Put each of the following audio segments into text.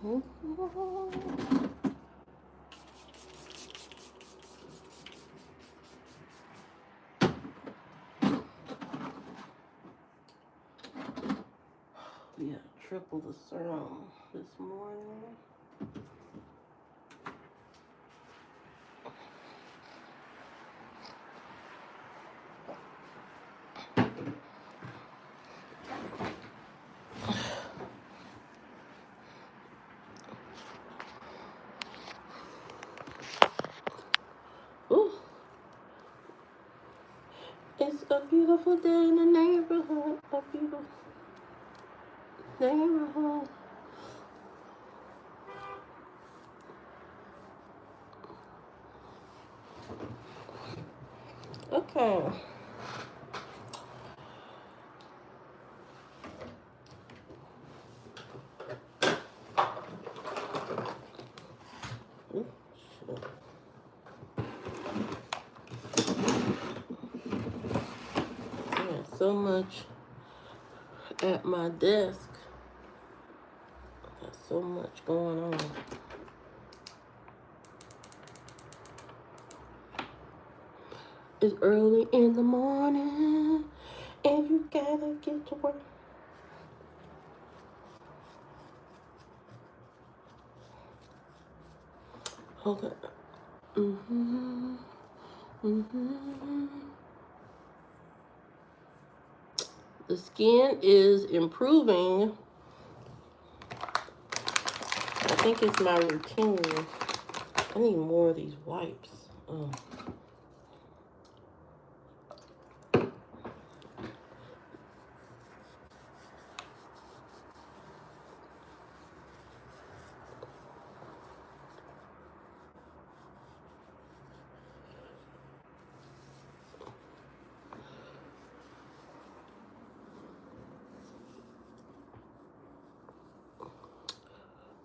Yeah, triple the serum this morning. Ooh, it's a beautiful day in the neighborhood. A beautiful neighborhood. Okay. Ooh, shit. Yeah, so much at my desk. Got so much going on. It's early in the morning, and you gotta get to work. Okay. The skin is improving. I think it's my routine. I need more of these wipes. Oh.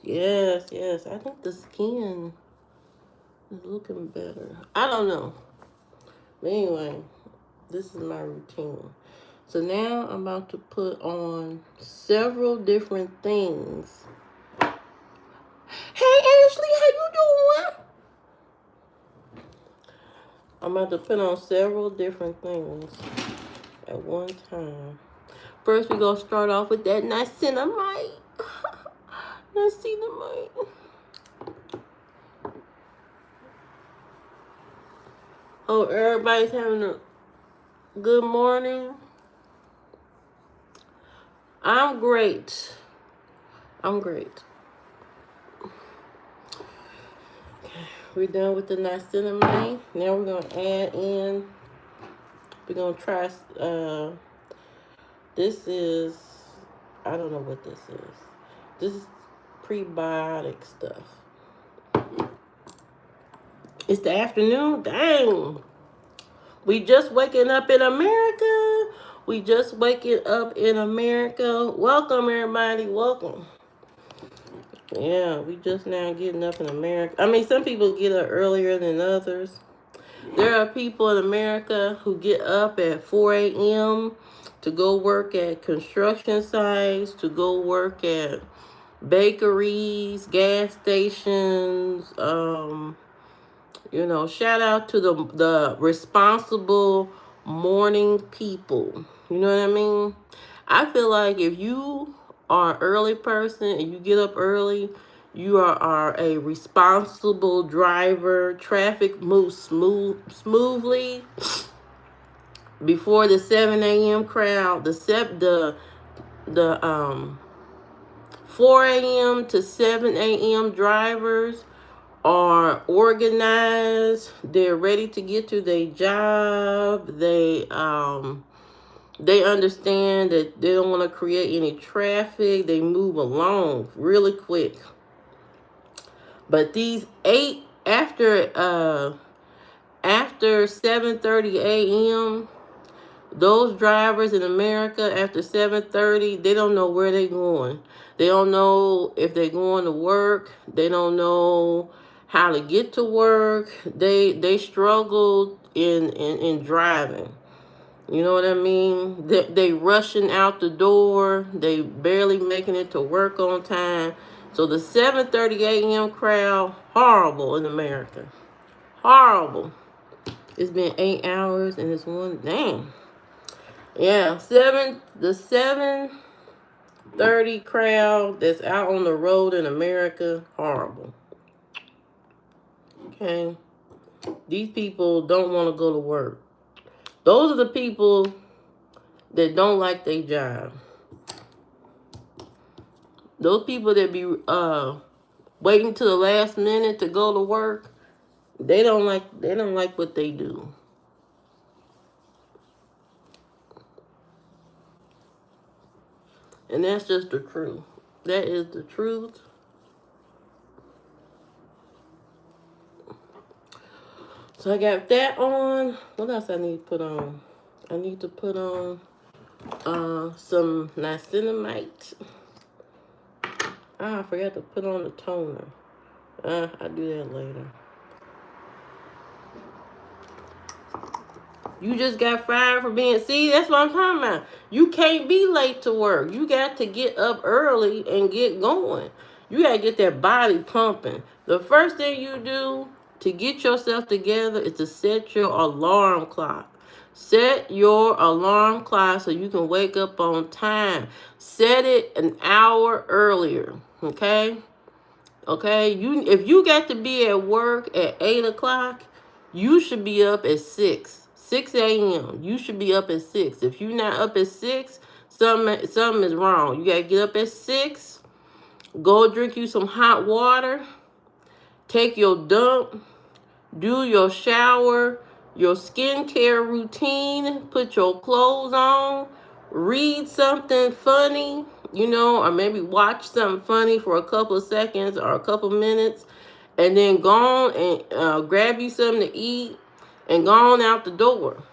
Yes, yes. I think the skin is looking better. I don't know. But anyway, this is my routine. So now I'm about to put on several different things. Hey Ashley, how you doing? I'm about to put on several different things at one time. First, we're going to start off with that niacinamide. Niacinamide. Oh, everybody's having a good morning. I'm great. I'm great. Okay, we're done with the niacinamide. Now we're going to add in, we're going to try, this is, I don't know what this is. This is prebiotic stuff. It's the afternoon? Dang. We just waking up in America. We just waking up in America. Welcome, everybody. Welcome. Yeah, we just now getting up in America. I mean, some people get up earlier than others. There are people in America who get up at 4 a.m. to go work at construction sites, to go work at bakeries, gas stations. You know, shout out to the responsible morning people. You know what I mean? I feel like if you are an early person and you get up early, you are a responsible driver. Traffic moves smoothly before the 7 a.m. crowd. The 4 a.m. to 7 a.m. drivers are organized. They're ready to get to their job. They understand that they don't want to create any traffic. They move along really quick. But these after 7:30 a.m., those drivers in America after 7:30, they don't know where they're going. They don't know if they're going to work. They don't know how to get to work. They struggle in driving. You know what I mean? They rushing out the door. They barely making it to work on time. So the 7:30 a.m. crowd, horrible in America. Horrible. It's been 8 hours and it's one. Dang. Yeah, the 7:30 crowd that's out on the road in America, horrible. Okay? These people don't want to go to work. Those are the people that don't like their job. Those people that be waiting to the last minute to go to work, they don't like what they do. And that's just the truth. That is the truth. So I got that on. What else I need to put on? I need to put on some niacinamide. I forgot to put on the toner. I'll do that later. You just got fired for being... See, that's what I'm talking about. You can't be late to work. You got to get up early and get going. You got to get that body pumping. The first thing you do to get yourself together is to set your alarm clock. Set your alarm clock so you can wake up on time. Set it an hour earlier, okay? Okay? If you got to be at work at 8 o'clock, you should be up at 6 a.m. You should be up at 6. If you're not up at 6, something is wrong. You got to get up at 6, go drink you some hot water, take your dump, do your shower, your skincare routine, put your clothes on, read something funny, or maybe watch something funny for a couple of seconds or a couple minutes, and then go on and grab you something to eat and go on out the door.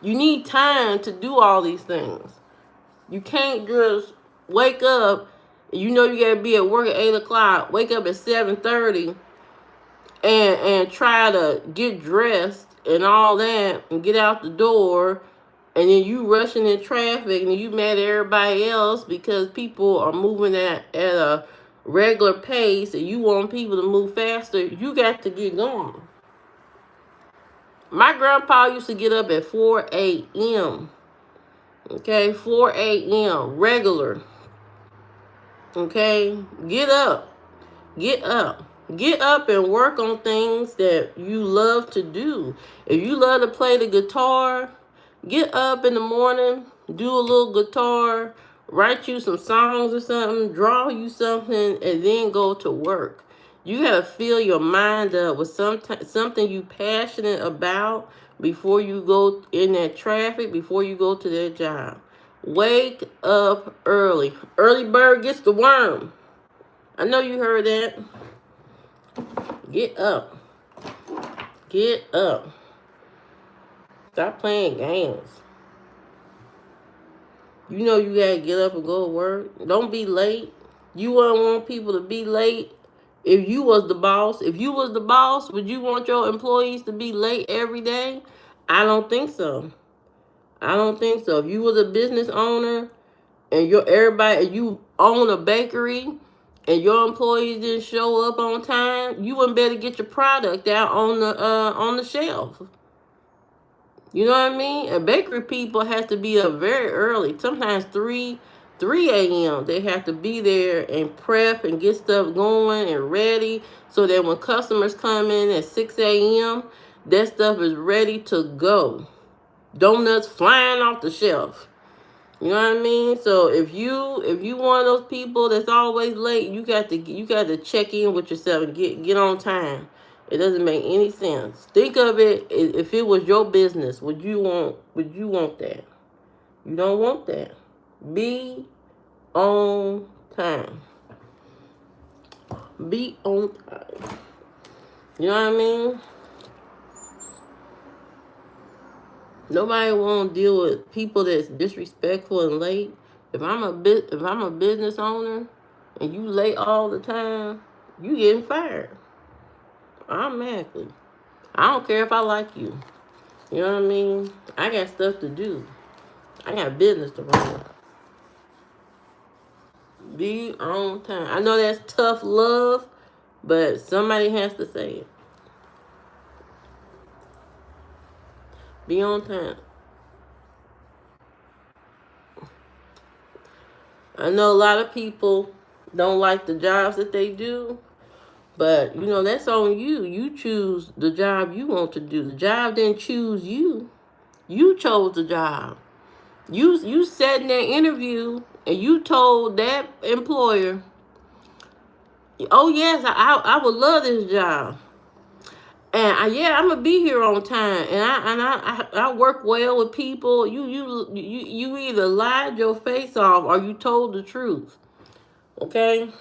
You need time to do all these things. You can't just wake up, you gotta be at work at 8 o'clock, wake up at 7:30 and try to get dressed and all that and get out the door, and then you rushing in traffic and you mad at everybody else because people are moving at a regular pace and you want people to move faster. You got to get going. My grandpa used to get up at 4 a.m. Okay, 4 a.m. regular. Okay, get up. Get up. Get up and work on things that you love to do. If you love to play the guitar, get up in the morning, do a little guitar, write you some songs or something, draw you something, and then go to work. You got to fill your mind up with something you passionate about before you go in that traffic, before you go to that job. Wake up early. Early bird gets the worm. I know you heard that. Get up. Get up. Stop playing games. You gotta get up and go to work. Don't be late. You wouldn't want people to be late if you was the boss. If you was the boss, would you want your employees to be late every day? I don't think so. I don't think so. If you was a business owner and you own a bakery and your employees didn't show up on time, you wouldn't better get your product out on the shelf. You know what I mean? And bakery people have to be up very early, sometimes 3 a.m. They have to be there and prep and get stuff going and ready so that when customers come in at 6 a.m., that stuff is ready to go. Donuts flying off the shelf. You know what I mean? So if you one of those people that's always late, you got to check in with yourself and get on time. It doesn't make any sense. Think of it, if it was your business, would you want that? You don't want that. Be on time. Be on time. You know what I mean? Nobody want to deal with people that's disrespectful and late. If I'm a business owner and you late all the time, you getting fired automatically. I don't care if I like you. You know what I mean? I got stuff to do. I got business to run. Be on time. I know that's tough love, but somebody has to say it. Be on time. I know a lot of people don't like the jobs that they do, but you know, that's on you. You choose the job you want to do. The job didn't choose you. You chose the job. You sat in that interview and you told that employer, "Oh yes, I would love this job, and yeah, I'm gonna be here on time, and I work well with people." You either lied your face off or you told the truth. Okay,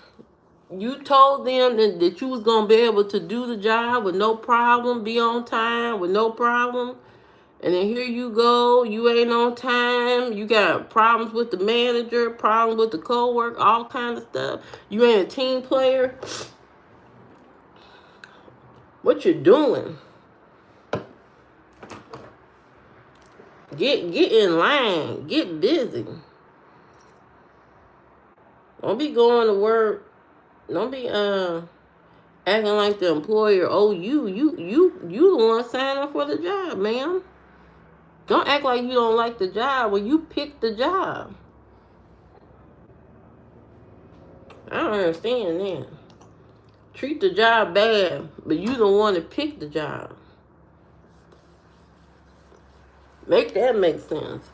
you told them that you was gonna be able to do the job with no problem, be on time with no problem. And then here you go, you ain't on time, you got problems with the manager, problems with the co-worker, all kind of stuff. You ain't a team player. What you doing? Get in line, get busy. Don't be going to work. Don't be acting like the employer. Oh, you the one signing up for the job, ma'am. Don't act like you don't like the job when you picked the job. I don't understand that. Treat the job bad, but you the one that picked the job. Make that make sense.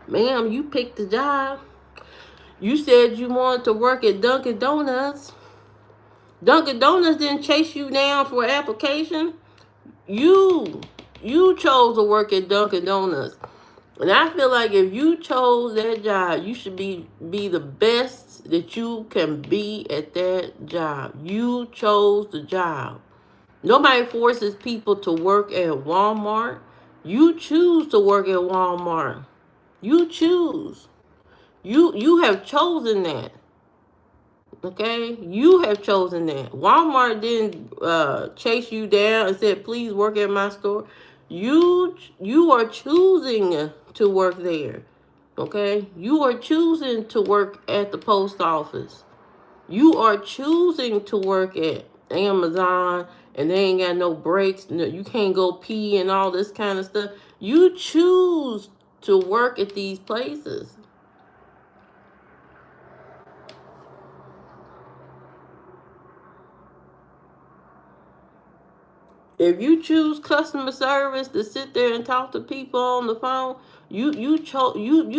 Ma'am, you picked the job. You said you wanted to work at Dunkin' Donuts. Dunkin' Donuts didn't chase you down for an application. You chose to work at Dunkin' Donuts. And I feel like if you chose that job, you should be the best that you can be at that job. You chose the job. Nobody forces people to work at Walmart. You choose to work at Walmart. You choose. You have chosen that. Okay? You have chosen that. Walmart didn't chase you down and said, please work at my store. You are choosing to work there. Okay? You are choosing to work at the post office. You are choosing to work at Amazon and they ain't got no breaks. No, you can't go pee and all this kind of stuff. You choose to work at these places. If you choose customer service to sit there and talk to people on the phone, you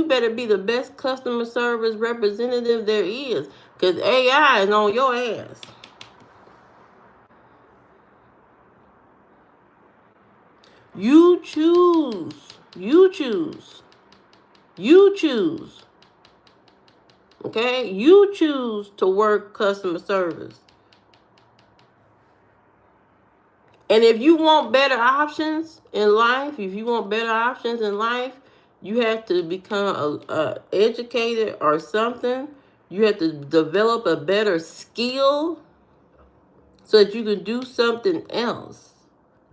better be the best customer service representative there is, because AI is on your ass. You choose. You choose. You choose. Okay? You choose to work customer service. And if you want better options in life, you have to become a educator or something. You have to develop a better skill so that you can do something else.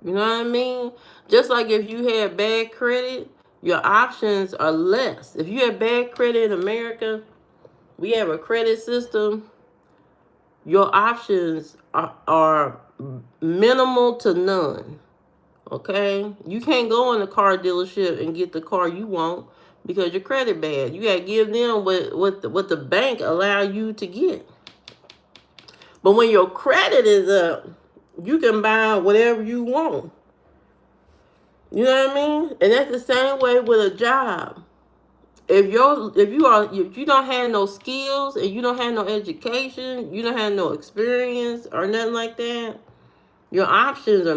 You know what I mean? Just like if you had bad credit, your options are less. If you have bad credit in America, we have a credit system. Your options are minimal to none. Okay? You can't go in a car dealership and get the car you want because your credit bad. You gotta give them what the bank allow you to get. But when your credit is up, you can buy whatever you want. You know what I mean? And that's the same way with a job. If you don't have no skills and you don't have no education, you don't have no experience or nothing like that, your options are